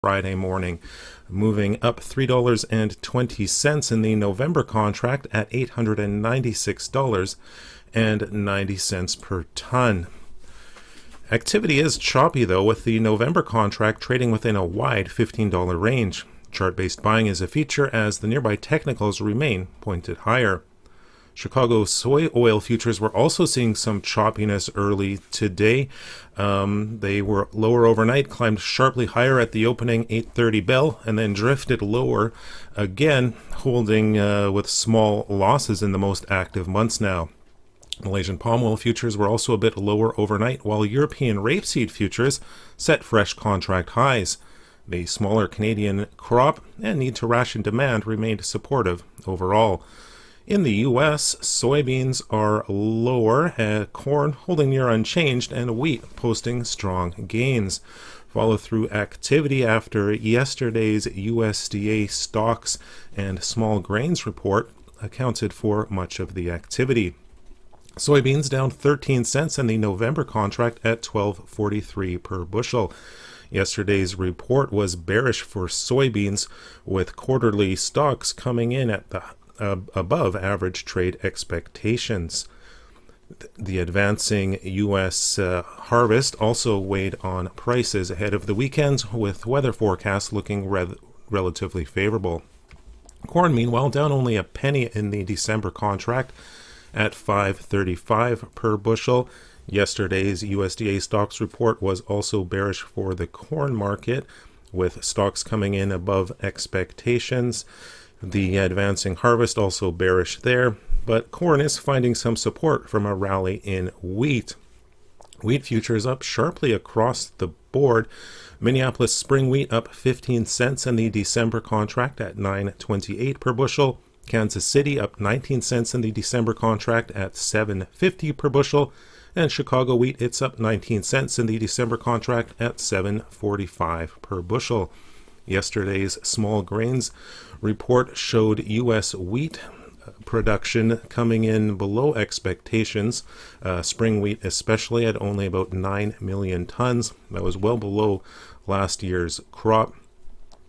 Friday morning, moving up $3.20 in the November contract at $896.90 per ton. Activity is choppy, though, with the November contract trading within a wide $15 range. Chart-based buying is a feature as the nearby technicals remain pointed higher. Chicago soy oil futures were also seeing some choppiness early today. They were lower overnight, climbed sharply higher at the opening 8:30 bell, and then drifted lower again, holding with small losses in the most active months now. Malaysian palm oil futures were also a bit lower overnight, while European rapeseed futures set fresh contract highs. The smaller Canadian crop and need to ration demand remained supportive overall. In the U.S., soybeans are lower, corn holding near unchanged, and wheat posting strong gains. Follow-through activity after yesterday's USDA stocks and small grains report accounted for much of the activity. Soybeans down 13 cents in the November contract at $12.43 per bushel. Yesterday's report was bearish for soybeans, with quarterly stocks coming in at the above average trade expectations. The advancing U.S. harvest also weighed on prices ahead of the weekends, with weather forecasts looking relatively favorable. Corn, meanwhile, down only a penny in the December contract at $5.35 per bushel. Yesterday's USDA stocks report was also bearish for the corn market, with stocks coming in above expectations. The advancing harvest also bearish there, but corn is finding some support from a rally in wheat. Wheat futures up sharply across the board. Minneapolis spring wheat up 15 cents in the December contract at $9.28 per bushel. Kansas City up 19 cents in the December contract at $7.50 per bushel. And Chicago wheat, it's up 19 cents in the December contract at $7.45 per bushel. Yesterday's small grains report showed U.S. wheat production coming in below expectations. Spring wheat especially at only about 9 million tons. That was well below last year's crop,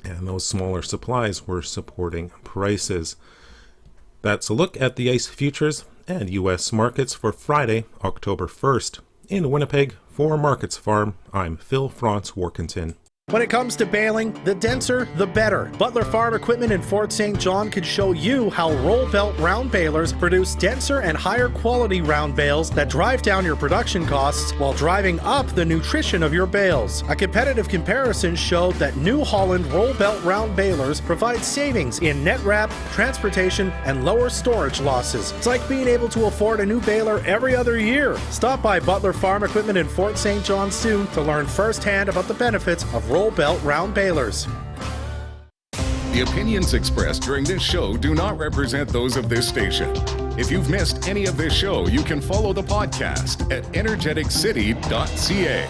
and those smaller supplies were supporting prices. That's a look at the ICE futures and U.S. markets for Friday, October 1st. In Winnipeg, for Markets Farm, I'm Phil Franz Workington. When it comes to baling, the denser, the better. Butler Farm Equipment in Fort St. John can show you how roll belt round balers produce denser and higher quality round bales that drive down your production costs while driving up the nutrition of your bales. A competitive comparison showed that New Holland roll belt round balers provide savings in net wrap, transportation, and lower storage losses. It's like being able to afford a new baler every other year. Stop by Butler Farm Equipment in Fort St. John soon to learn firsthand about the benefits of roll belt round balers. The opinions expressed during this show do not represent those of this station. If you've missed any of this show, you can follow the podcast at energeticcity.ca.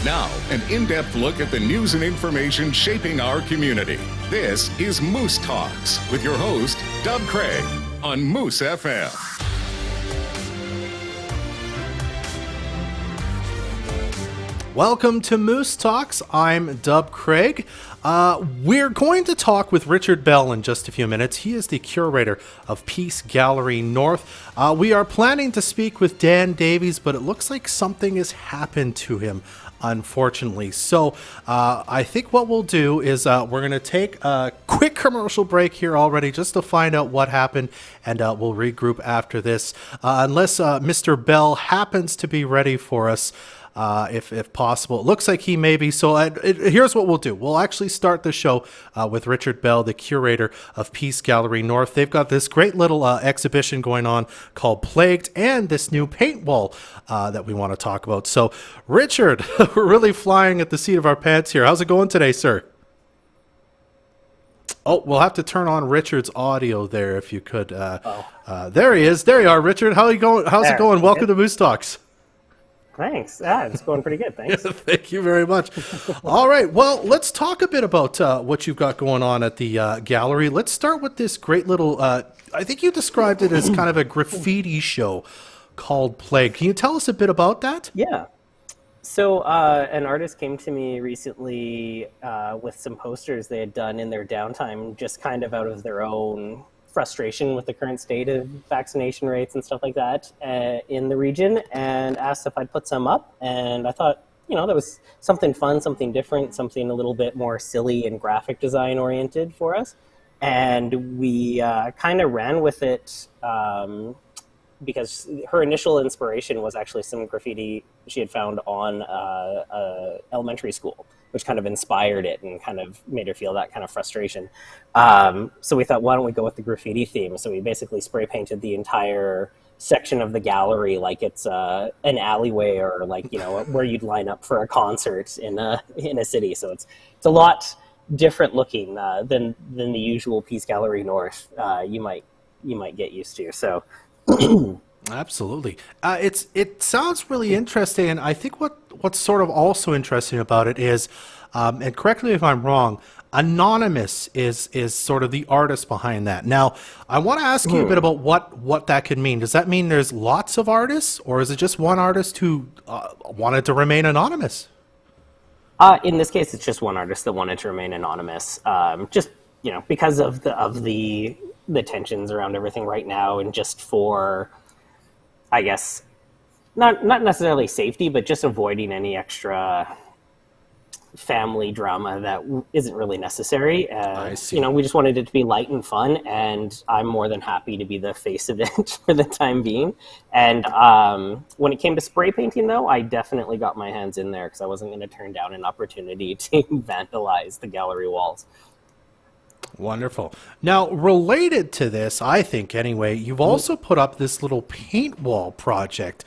Now, an in-depth look at the news and information shaping our community. This is Moose Talks with your host, Dub Craig, on Moose FM. Welcome to Moose Talks. I'm Dub Craig. We're going to talk with Richard Bell in just a few minutes. He is the curator of Peace Gallery North. We are planning to speak with Dan Davies, but it looks like something has happened to him, unfortunately. So I think what we'll do is we're going to take a quick commercial break here already just to find out what happened, and we'll regroup after this. Unless Mr. Bell happens to be ready for us. If possible. It looks like he may be. So here's what we'll do. We'll actually start the show with Richard Bell, the curator of Peace Gallery North. They've got this great little exhibition going on called Plagued, and this new paint wall that we want to talk about. So, Richard, we're really flying at the seat of our pants here. How's it going today, sir? Oh, we'll have to turn on Richard's audio there if you could. There he is. There you are, Richard. How are you going? How's it going? Welcome to Moose Talks. Thanks. It's going pretty good. Thanks. Thank you very much. All right. Well, let's talk a bit about what you've got going on at the gallery. Let's start with this great little, I think you described it as kind of a graffiti show called Plague. Can you tell us a bit about that? Yeah. So an artist came to me recently with some posters they had done in their downtime, just kind of out of their own frustration with the current state of vaccination rates and stuff like that in the region, and asked if I'd put some up. And I thought, that was something fun, something different, something a little bit more silly and graphic design oriented for us. And we kind of ran with it. Because her initial inspiration was actually some graffiti she had found on elementary school, which kind of inspired it and kind of made her feel that kind of frustration. So we thought, why don't we go with the graffiti theme? So we basically spray painted the entire section of the gallery like it's an alleyway, or like, where you'd line up for a concert in a city. So it's a lot different looking than the usual Peace Gallery North you might get used to. So Absolutely. It sounds really interesting, and I think what's sort of also interesting about it is, and correct me if I'm wrong, anonymous is sort of the artist behind that. Now, I want to ask you a bit about what that could mean. Does that mean there's lots of artists, or is it just one artist who wanted to remain anonymous? In this case, it's just one artist that wanted to remain anonymous. Just because of the tensions around everything right now, and just for, I guess, not necessarily safety, but just avoiding any extra family drama that isn't really necessary. I see. We just wanted it to be light and fun, and I'm more than happy to be the face of it for the time being. And when it came to spray painting, though, I definitely got my hands in there because I wasn't going to turn down an opportunity to vandalize the gallery walls. Wonderful. Now, related to this, I think anyway, you've also put up this little paint wall project,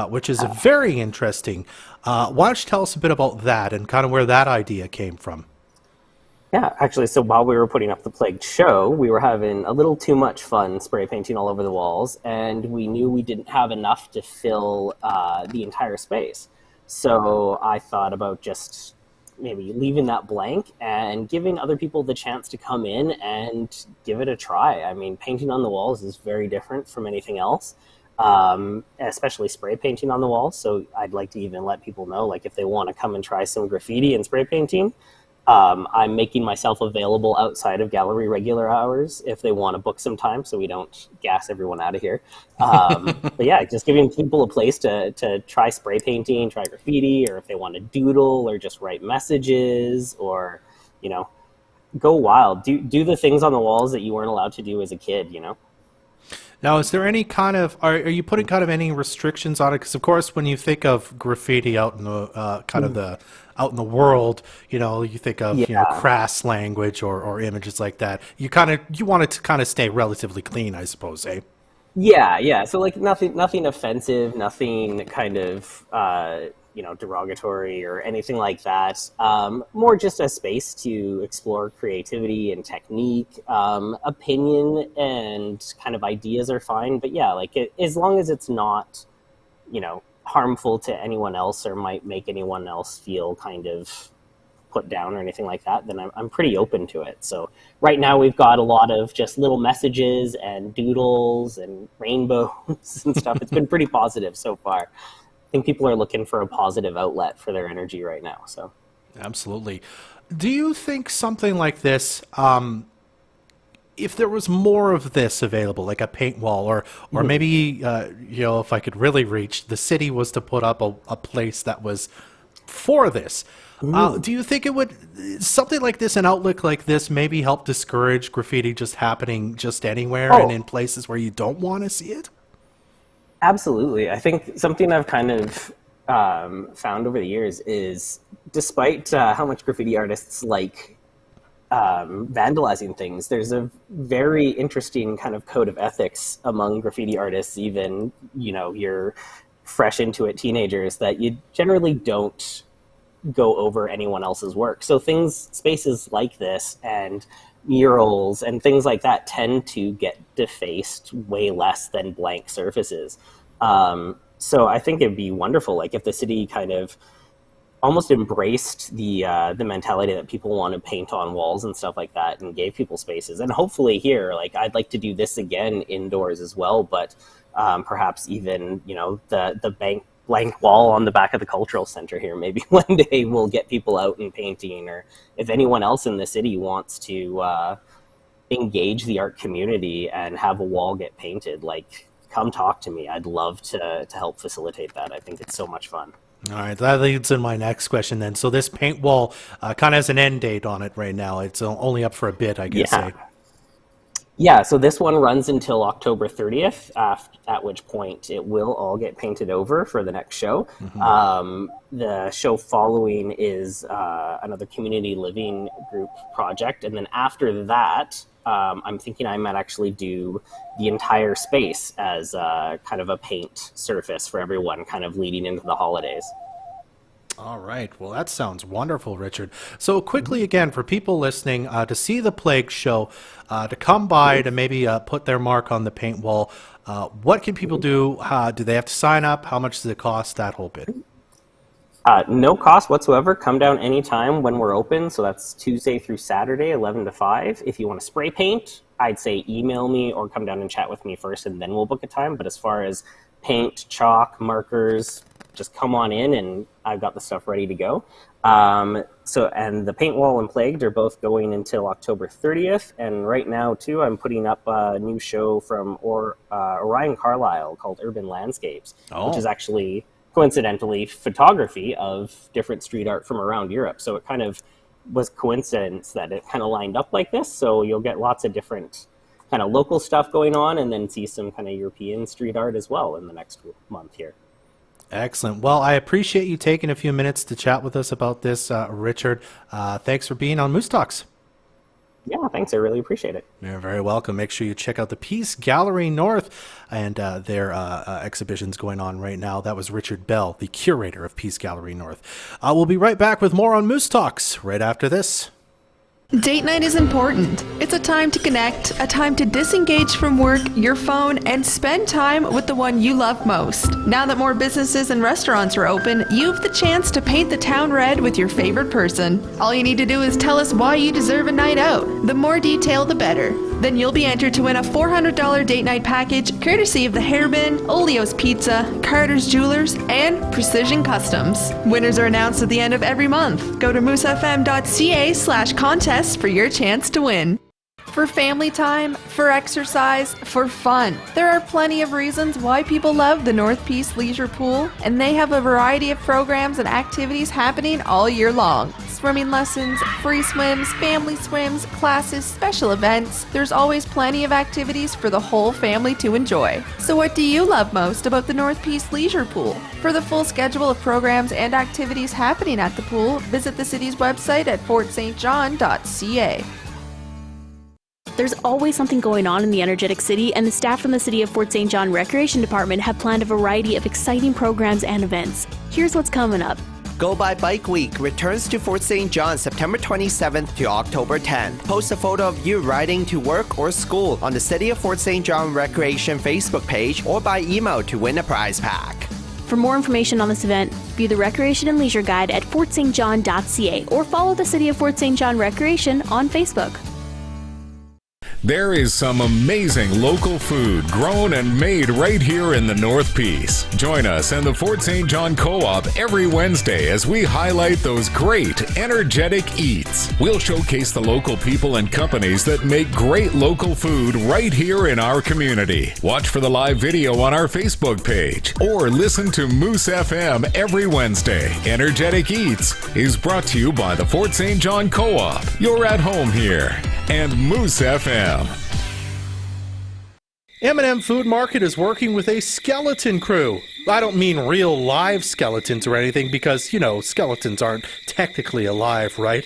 which is very interesting. Why don't you tell us a bit about that and kind of where that idea came from? Yeah, actually, so while we were putting up the Plagued Show, we were having a little too much fun spray painting all over the walls, and we knew we didn't have enough to fill the entire space. So I thought about just maybe leaving that blank and giving other people the chance to come in and give it a try. I mean, painting on the walls is very different from anything else, especially spray painting on the walls. So I'd like to even let people know, like, if they want to come and try some graffiti and spray painting, I'm making myself available outside of gallery regular hours if they want to book some time, so we don't gas everyone out of here. But yeah, just giving people a place to try spray painting, try graffiti, or if they want to doodle or just write messages, or go wild. Do the things on the walls that you weren't allowed to do as a kid. Now, is there any kind of, are you putting kind of any restrictions on it? Because of course, when you think of graffiti out in the kind of the out in the world, you think of crass language or images like that. You want it to kind of stay relatively clean, I suppose, eh? Yeah. So like nothing offensive, nothing kind of derogatory or anything like that. More just a space to explore creativity and technique. Opinion and kind of ideas are fine, but yeah, like as long as it's not, harmful to anyone else or might make anyone else feel kind of put down or anything like that, then I'm pretty open to it. So right now we've got a lot of just little messages and doodles and rainbows and stuff. It's been pretty positive so far. I think people are looking for a positive outlet for their energy right now. So, absolutely. Do you think something like this, if there was more of this available, like a paint wall, or maybe if I could really reach, the city was to put up a place that was for this, do you think it would, something like this, an outlook like this, maybe help discourage graffiti just happening just anywhere and in places where you don't want to see it? Absolutely. I think something I've kind of found over the years is, despite how much graffiti artists like vandalizing things, there's a very interesting kind of code of ethics among graffiti artists, even, you're fresh into it teenagers, that you generally don't go over anyone else's work. So spaces like this and murals and things like that tend to get defaced way less than blank surfaces. So I think it'd be wonderful, like, if the city kind of almost embraced the mentality that people want to paint on walls and stuff like that, and gave people spaces. And hopefully here, like, I'd like to do this again indoors as well, but perhaps even, the blank wall on the back of the cultural center here. Maybe one day we'll get people out and painting, or if anyone else in the city wants to engage the art community and have a wall get painted, like, come talk to me. I'd love to help facilitate that. I think it's so much fun. All right, that leads in my next question then. So this paint wall kind of has an end date on it right now. It's only up for a bit, I guess. Yeah, so this one runs until October 30th, at which point it will all get painted over for the next show. The show following is another community living group project. And then after that, I'm thinking I might actually do the entire space as kind of a paint surface for everyone, kind of leading into the holidays. All right. Well, that sounds wonderful, Richard. So quickly again, for people listening, to see the Plague Show, to come by, to maybe put their mark on the paint wall, what can people do? Do they have to sign up? How much does it cost, that whole bit? No cost whatsoever. Come down anytime when we're open. So that's Tuesday through Saturday, 11 to 5. If you want to spray paint, I'd say email me or come down and chat with me first, and then we'll book a time. But as far as paint, chalk, markers, just come on in and I've got the stuff ready to go. And the paint wall and Plagued are both going until October 30th. And right now, too, I'm putting up a new show from Orion Carlisle called Urban Landscapes, which is actually, coincidentally, photography of different street art from around Europe. So it kind of was coincidence that it kind of lined up like this. So you'll get lots of different kind of local stuff going on, and then see some kind of European street art as well in the next month here. Excellent. Well, I appreciate you taking a few minutes to chat with us about this, Richard. Thanks for being on Moose Talks. Yeah, thanks. I really appreciate it. You're very welcome. Make sure you check out the Peace Gallery North and their exhibitions going on right now. That was Richard Bell, the curator of Peace Gallery North. We'll be right back with more on Moose Talks right after this. Date night is important. It's a time to connect, a time to disengage from work, your phone, and spend time with the one you love most. Now that more businesses and restaurants are open, you have the chance to paint the town red with your favorite person. All you need to do is tell us why you deserve a night out. The more detail, the better. Then you'll be entered to win a $400 date night package courtesy of the Hairbin, Olio's Pizza, Carter's Jewelers, and Precision Customs. Winners are announced at the end of every month. Go to moosefm.ca/contest for your chance to win. For family time, for exercise, for fun. There are plenty of reasons why people love the North Peace Leisure Pool, and they have a variety of programs and activities happening all year long. Swimming lessons, free swims, family swims, classes, special events. There's always plenty of activities for the whole family to enjoy. So what do you love most about the North Peace Leisure Pool? For the full schedule of programs and activities happening at the pool, visit the city's website at fortstjohn.ca. There's always something going on in the energetic city, and the staff from the City of Fort St. John Recreation Department have planned a variety of exciting programs and events. Here's what's coming up. Go By Bike Week returns to Fort St. John September 27th to October 10th. Post a photo of you riding to work or school on the City of Fort St. John Recreation Facebook page or by email to win a prize pack. For more information on this event, view the Recreation and Leisure Guide at fortstjohn.ca or follow the City of Fort St. John Recreation on Facebook. There is some amazing local food grown and made right here in the North Peace. Join us in the Fort St. John Co-op every Wednesday as we highlight those great, energetic eats. We'll showcase the local people and companies that make great local food right here in our community. Watch for the live video on our Facebook page or listen to Moose FM every Wednesday. Energetic Eats is brought to you by the Fort St. John Co-op. You're at home here. And Moose FM. M&M Food Market is working with a skeleton crew. I don't mean real live skeletons or anything because, you know, skeletons aren't technically alive, right?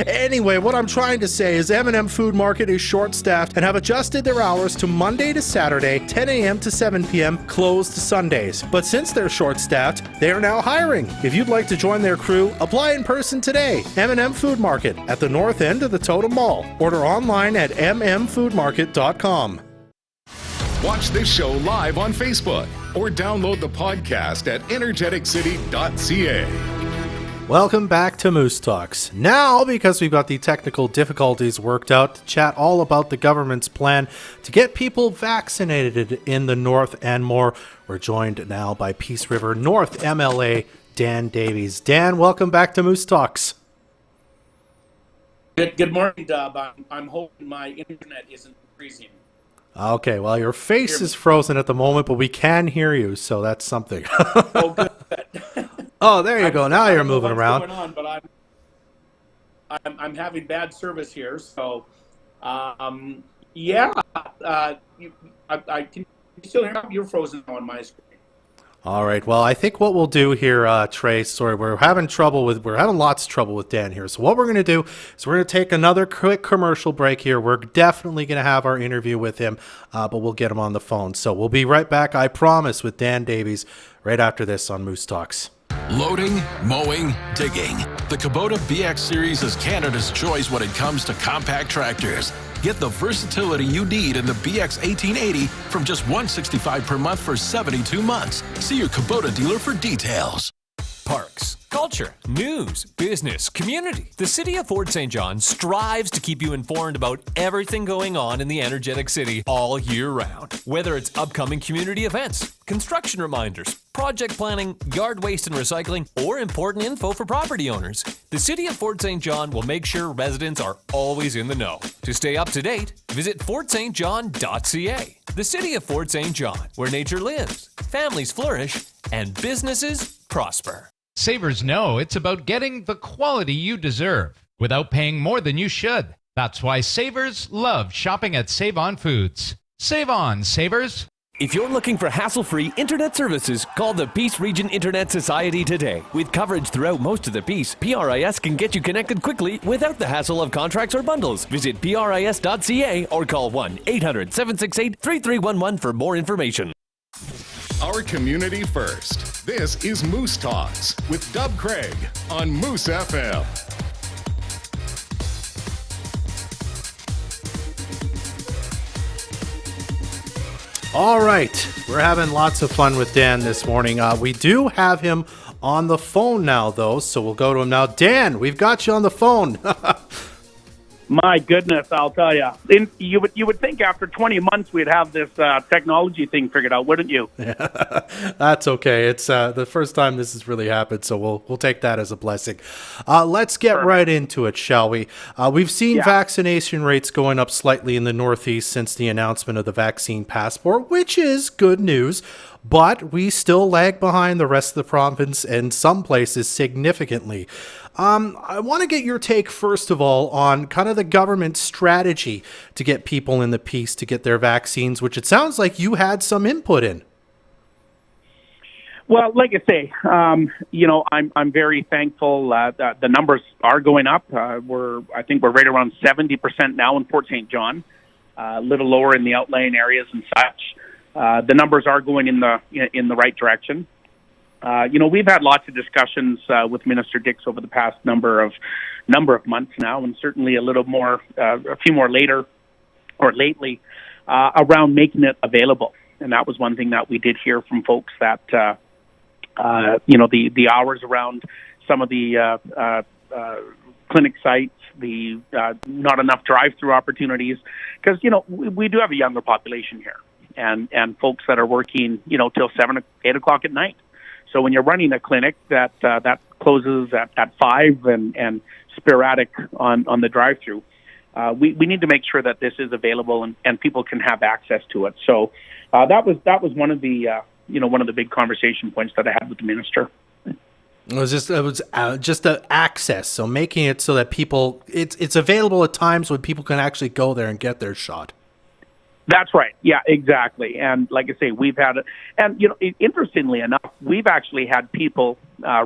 Anyway, what I'm trying to say is M&M Food Market is short-staffed and have adjusted their hours to Monday to Saturday, 10 a.m. to 7 p.m., closed Sundays. But since they're short-staffed, they are now hiring. If you'd like to join their crew, apply in person today. M&M Food Market at the north end of the Totem Mall. Order online at mmfoodmarket.com. Watch this show live on Facebook or download the podcast at energeticcity.ca. Welcome back to Moose Talks. Now, because we've got the technical difficulties worked out, to chat all about the government's plan to get people vaccinated in the North and more, we're joined now by Peace River North MLA Dan Davies. Dan, welcome back to Moose Talks. Good morning, Dub. I'm hoping my internet isn't freezing. Okay, well, your face is frozen at the moment, but we can hear you, so that's something. Oh, good. Oh, there you go. Now you're moving around. What's going on, but I'm having bad service here. So, yeah. I can still hear you're frozen on my screen. All right. Well, I think what we'll do here, Trey, sorry, we're having lots of trouble with Dan here. So what we're going to do is we're going to take another quick commercial break here. We're definitely going to have our interview with him, but we'll get him on the phone. So we'll be right back, I promise, with Dan Davies right after this on Moose Talks. Loading, mowing, digging. The Kubota BX Series is Canada's choice when it comes to compact tractors. Get the versatility you need in the BX 1880 from just $165 per month for 72 months. See your Kubota dealer for details. Parks, culture, news, business, community. The City of Fort St. John strives to keep you informed about everything going on in the energetic city all year round. Whether it's upcoming community events, construction reminders, project planning, yard waste and recycling, or important info for property owners, the City of Fort St. John will make sure residents are always in the know. To stay up to date, visit fortstjohn.ca. The City of Fort St. John, where nature lives, families flourish, and businesses prosper. Savers know it's about getting the quality you deserve without paying more than you should. That's why Savers love shopping at Save On Foods. Save on, Savers. If you're looking for hassle-free internet services, call the Peace Region Internet Society today. With coverage throughout most of the Peace, PRIS can get you connected quickly without the hassle of contracts or bundles. Visit PRIS.ca or call 1-800-768-3311 for more information. Our community first. This is Moose Talks with Dub Craig on Moose FM. All right. We're having lots of fun with Dan this morning. We do have him on the phone now, though, so we'll go to him now. Dan, we've got you on the phone. My goodness, I'll tell you. You would think after 20 months we'd have this technology thing figured out, wouldn't you? Yeah, that's okay. It's the first time this has really happened, so we'll take that as a blessing. Let's get right into it, shall we? We've seen vaccination rates going up slightly in the Northeast since the announcement of the vaccine passport, which is good news. But we still lag behind the rest of the province and some places significantly. I want to get your take, first of all, on kind of the government strategy to get people in the Peace to get their vaccines, which it sounds like you had some input in. Well, like I say, I'm very thankful that the numbers are going up. I think we're right around 70% now in Fort St. John, a little lower in the outlying areas and such. The numbers are going in the right direction. We've had lots of discussions with Minister Dix over the past number of months now, and certainly a few more later or lately, around making it available. And that was one thing that we did hear from folks that the hours around some of the clinic sites, the not enough drive-through opportunities, because we do have a younger population here. And folks that are working, till 7, 8 o'clock at night. So when you're running a clinic that closes at 5 and sporadic on the drive-through, we need to make sure that this is available and people can have access to it. So that was one of the big conversation points that I had with the minister. It was just the access, so making it so that it's available at times when people can actually go there and get their shot. That's right. Yeah, exactly. And like I say, we've had it. And, interestingly enough, we've actually had people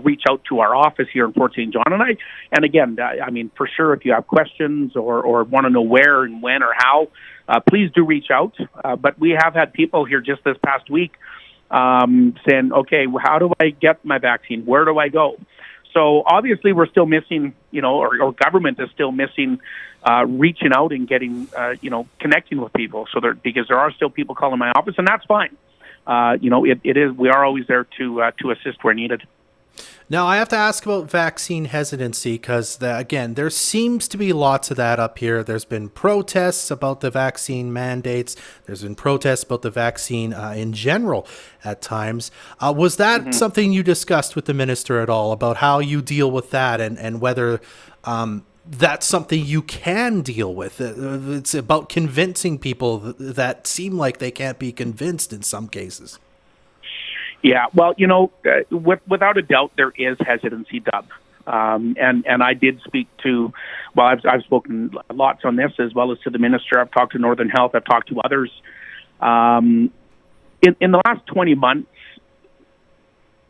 reach out to our office here in Fort St. John. And again, for sure, if you have questions or want to know where and when or how, please do reach out. But we have had people here just this past week saying, okay, how do I get my vaccine? Where do I go? So obviously we're still missing, or government is still missing reaching out and getting, connecting with people. Because there are still people calling my office, and that's fine. We are always there to assist where needed. Now, I have to ask about vaccine hesitancy because, again, there seems to be lots of that up here. There's been protests about the vaccine mandates. There's been protests about the vaccine in general at times. Was that something you discussed with the minister at all, about how you deal with that and whether that's something you can deal with? It's about convincing people that seem like they can't be convinced in some cases. Yeah, well, without a doubt, there is hesitancy, Dub. And I did speak to, well, I've spoken lots on this as well as to the minister. I've talked to Northern Health. I've talked to others. In the last 20 months,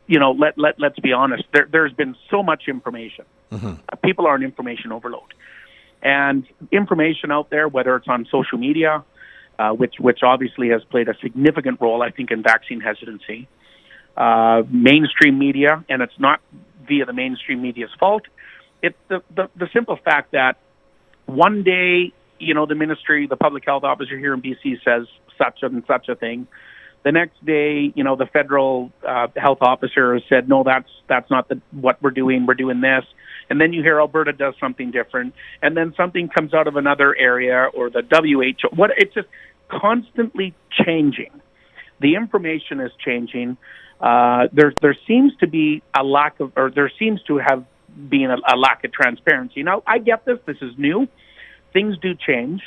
let's be honest, there's been so much information. People are in information overload. And information out there, whether it's on social media, which obviously has played a significant role, I think, in vaccine hesitancy, mainstream media, and it's not via the mainstream media's fault. It's the simple fact that one day, the ministry, the public health officer here in BC says such and such a thing. The next day, the federal health officer said, no, that's not what we're doing. We're doing this. And then you hear Alberta does something different. And then something comes out of another area, or the WHO. It's just constantly changing. The information is changing. There seems to be a lack of, or there seems to have been a lack of transparency. Now, I get this. This is new. Things do change,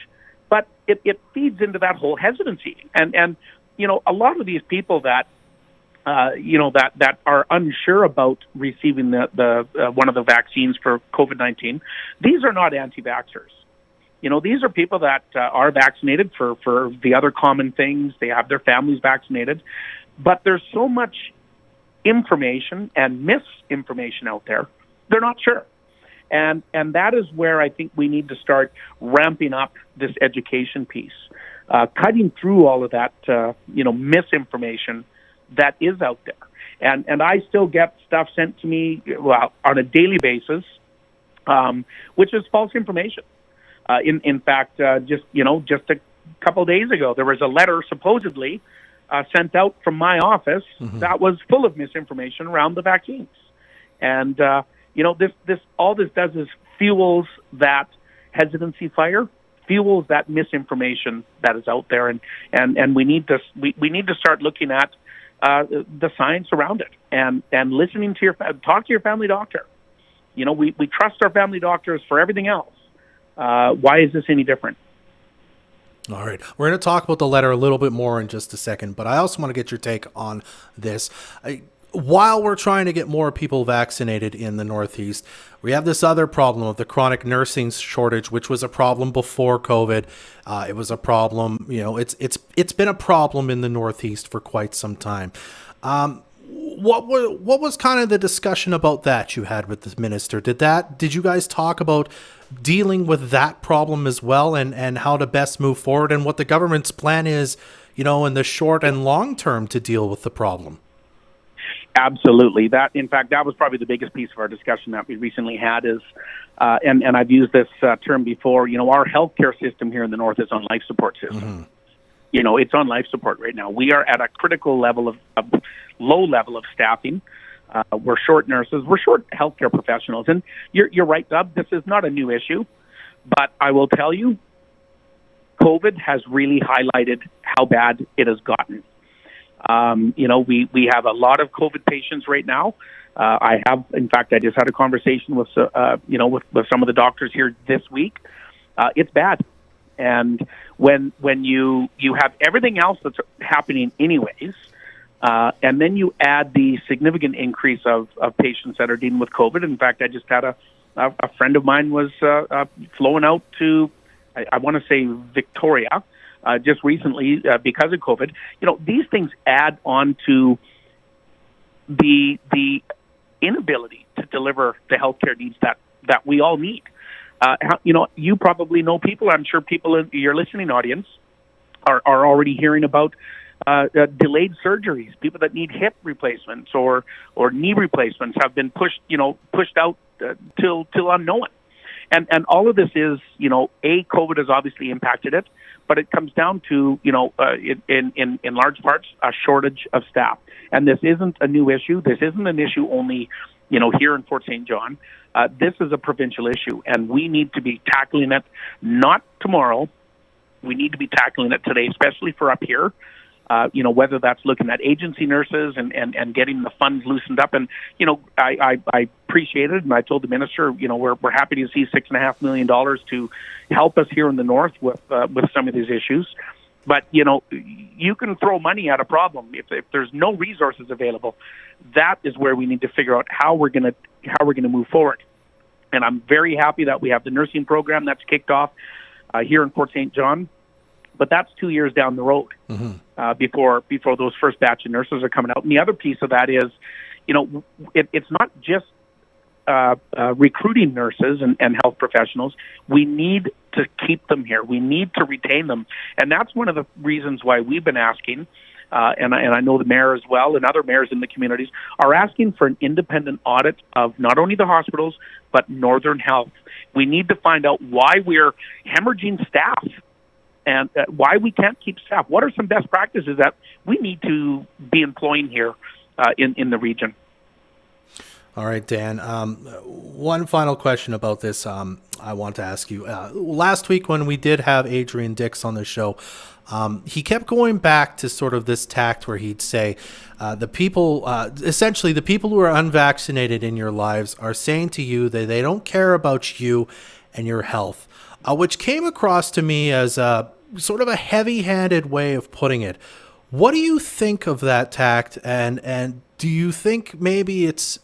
but it feeds into that whole hesitancy. And a lot of these people that that are unsure about receiving the one of the vaccines for COVID-19, these are not anti-vaxxers. These are people that are vaccinated for the other common things. They have their families vaccinated. But there's so much information and misinformation out there, they're not sure. And that is where I think we need to start ramping up this education piece, cutting through all of that, misinformation that is out there. And I still get stuff sent to me, on a daily basis, which is false information. In fact, just a couple of days ago, there was a letter supposedly sent out from my office that was full of misinformation around the vaccines. And, all this does is fuels that hesitancy fire, fuels that misinformation that is out there. And we need to start looking at the science around it and listening to talk to your family doctor. We trust our family doctors for everything else. Why is this any different? All right. We're going to talk about the letter a little bit more in just a second, but I also want to get your take on this. While we're trying to get more people vaccinated in the Northeast, we have this other problem of the chronic nursing shortage, which was a problem before COVID. It was a problem, it's been a problem in the Northeast for quite some time. What was kind of the discussion about that you had with the minister? Did you guys talk about dealing with that problem as well, and how to best move forward, and what the government's plan is, in the short and long term to deal with the problem? Absolutely. In fact, that was probably the biggest piece of our discussion that we recently had is, and I've used this term before, our healthcare system here in the North is on life support system. It's on life support right now. We are at a critical level of low level of staffing. We're short nurses. We're short healthcare professionals. And you're right, Dub. This is not a new issue. But I will tell you, COVID has really highlighted how bad it has gotten. We have a lot of COVID patients right now. In fact, I just had a conversation with some of the doctors here this week. It's bad. And when you have everything else that's happening anyways, and then you add the significant increase of patients that are dealing with COVID. In fact, I just had a friend of mine was flown out to, I want to say Victoria, just recently because of COVID. These things add on to the inability to deliver the healthcare needs that we all need. You probably know people. I'm sure people in your listening audience are already hearing about delayed surgeries. People that need hip replacements or knee replacements have been pushed out till unknown. and all of this is, COVID has obviously impacted it, but it comes down to, in large parts, a shortage of staff. And this isn't a new issue. This isn't an issue only, here in Fort St. John. This is a provincial issue, and we need to be tackling it not tomorrow. We need to be tackling it today, especially for up here. Whether that's looking at agency nurses and getting the funds loosened up. And, I appreciate it. And I told the minister, we're happy to see $6.5 million to help us here in the north with some of these issues. But, you can throw money at a problem. If there's no resources available, that is where we need to figure out how we're going to move forward. And I'm very happy that we have the nursing program that's kicked off here in Fort St. John. But that's 2 years down the road before those first batch of nurses are coming out. And the other piece of that is, it's not just recruiting nurses and health professionals. We need to keep them here. We need to retain them. And that's one of the reasons why we've been asking, and I know the mayor as well and other mayors in the communities are asking for an independent audit of not only the hospitals, but Northern Health. We need to find out why we're hemorrhaging staff and why we can't keep staff. What are some best practices that we need to be employing here in the region? All right, Dan. One final question about this I want to ask you. Last week when we did have Adrian Dix on the show, he kept going back to sort of this tact where he'd say essentially the people who are unvaccinated in your lives are saying to you that they don't care about you and your health, which came across to me as sort of a heavy-handed way of putting it. What do you think of that tact, and do you think maybe it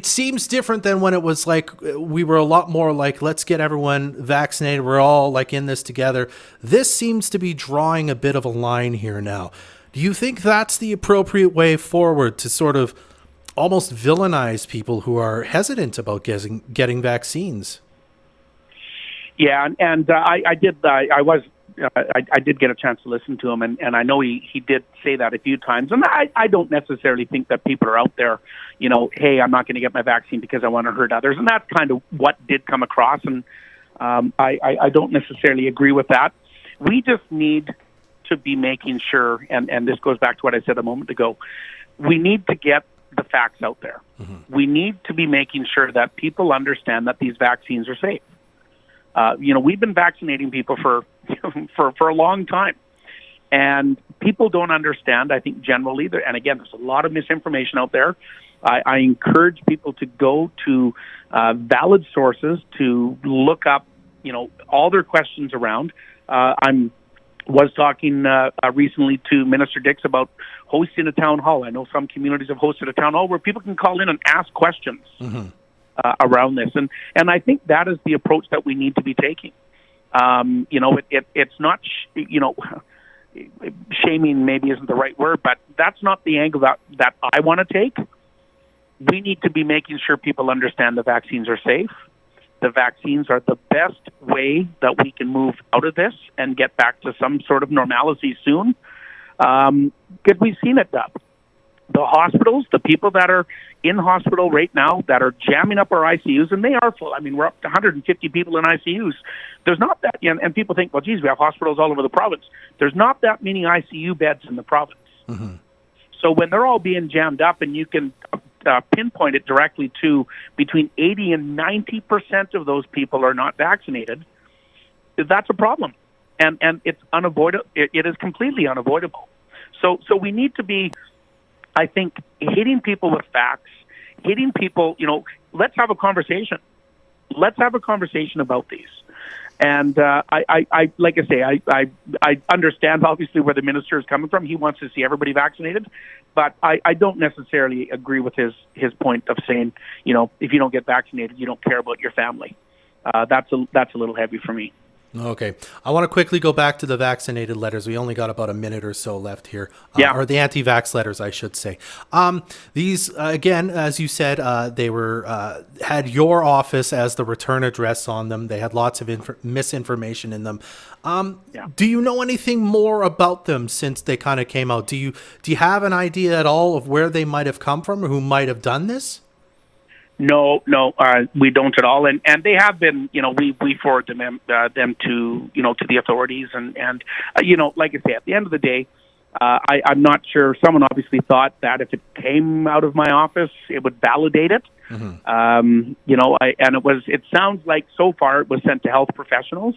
seems different than when it was like we were a lot more like, let's get everyone vaccinated, we're all like in this together. This seems to be drawing a bit of a line here now. Do you think that's the appropriate way forward to sort of almost villainize people who are hesitant about getting vaccines? Yeah, and I did get a chance to listen to him, and I know he did say that a few times. And I don't necessarily think that people are out there, hey, I'm not going to get my vaccine because I want to hurt others. And that's kind of what did come across, and I don't necessarily agree with that. We just need to be making sure, and this goes back to what I said a moment ago, we need to get the facts out there. Mm-hmm. We need to be making sure that people understand that these vaccines are safe. We've been vaccinating people for a long time, and people don't understand. I think generally, and again, there's a lot of misinformation out there. I encourage people to go to valid sources to look up, all their questions around. I was talking recently to Minister Dix about hosting a town hall. I know some communities have hosted a town hall where people can call in and ask questions. Mm-hmm. Around this, and I think that is the approach that we need to be taking. It's not, shaming maybe isn't the right word, but that's not the angle that I want to take. We need to be making sure people understand the vaccines are safe. The vaccines are the best way that we can move out of this and get back to some sort of normalcy soon. Because we've seen it, Dub. The hospitals, the people that are in hospital right now that are jamming up our ICUs, and they are full. I mean, we're up to 150 people in ICUs. There's not that, and people think, well, geez, we have hospitals all over the province. There's not that many ICU beds in the province. Mm-hmm. So when they're all being jammed up, and you can pinpoint it directly to between 80 and 90% of those people are not vaccinated, that's a problem, and it's unavoidable. It is completely unavoidable. So we need to be, I think, hitting people with facts, hitting people, let's have a conversation. Let's have a conversation about these. And I like I say, I understand obviously where the minister is coming from. He wants to see everybody vaccinated, but I don't necessarily agree with his point of saying, if you don't get vaccinated, you don't care about your family. That's a little heavy for me. Okay. I want to quickly go back to the vaccinated letters. We only got about a minute or so left here. Or the anti-vax letters, I should say. These, again, as you said, they were had your office as the return address on them. They had lots of misinformation in them. Do you know anything more about them since they kind of came out? Do you have an idea at all of where they might have come from or who might have done this? No, we don't at all, and they have been. We forward them to to the authorities, and like I say, at the end of the day, I'm not sure. Someone obviously thought that if it came out of my office, it would validate it. Mm-hmm. It sounds like so far it was sent to health professionals,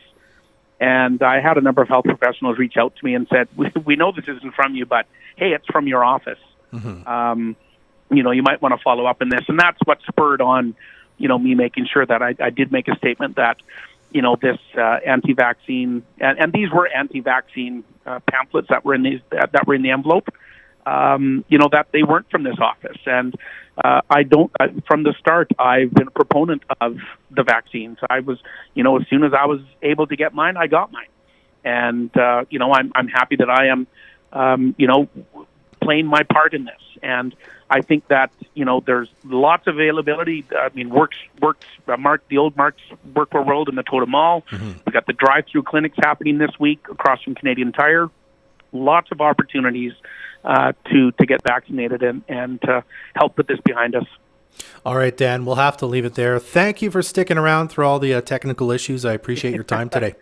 and I had a number of health professionals reach out to me and said, "We know this isn't from you, but hey, it's from your office." Mm-hmm. You might want to follow up in this. And that's what spurred on, me making sure that I did make a statement that, this anti-vaccine, and these were anti-vaccine pamphlets that were in the envelope, that they weren't from this office. And from the start, I've been a proponent of the vaccines. I was, as soon as I was able to get mine, I got mine. And, I'm happy that I am, playing my part in this. And I think that, there's lots of availability. I mean, the old Mark's Workwear World in the Totem Mall. Mm-hmm. We've got the drive-through clinics happening this week across from Canadian Tire. Lots of opportunities to get vaccinated and to help put this behind us. All right, Dan, we'll have to leave it there. Thank you for sticking around through all the technical issues. I appreciate your time today.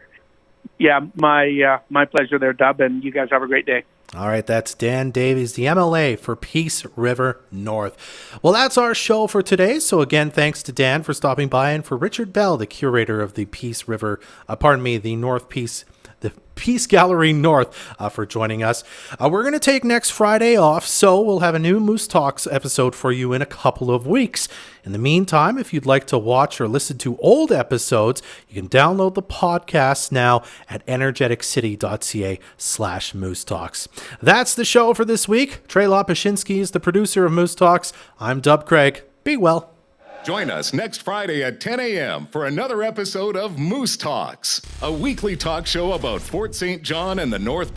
Yeah, my pleasure there, Dub, and you guys have a great day. All right, that's Dan Davies, the MLA for Peace River North. Well, that's our show for today. So again, thanks to Dan for stopping by, and for Richard Bell, the curator of the the Peace Gallery North, for joining us. We're going to take next Friday off, so we'll have a new Moose Talks episode for you in a couple of weeks. In the meantime, if you'd like to watch or listen to old episodes, you can download the podcast now at energeticcity.ca/Moose Talks. That's the show for this week. Trey Lopashinsky is the producer of Moose Talks. I'm Dub Craig. Be well. Join us next Friday at 10 a.m. for another episode of Moose Talks, a weekly talk show about Fort St. John and the North Peak.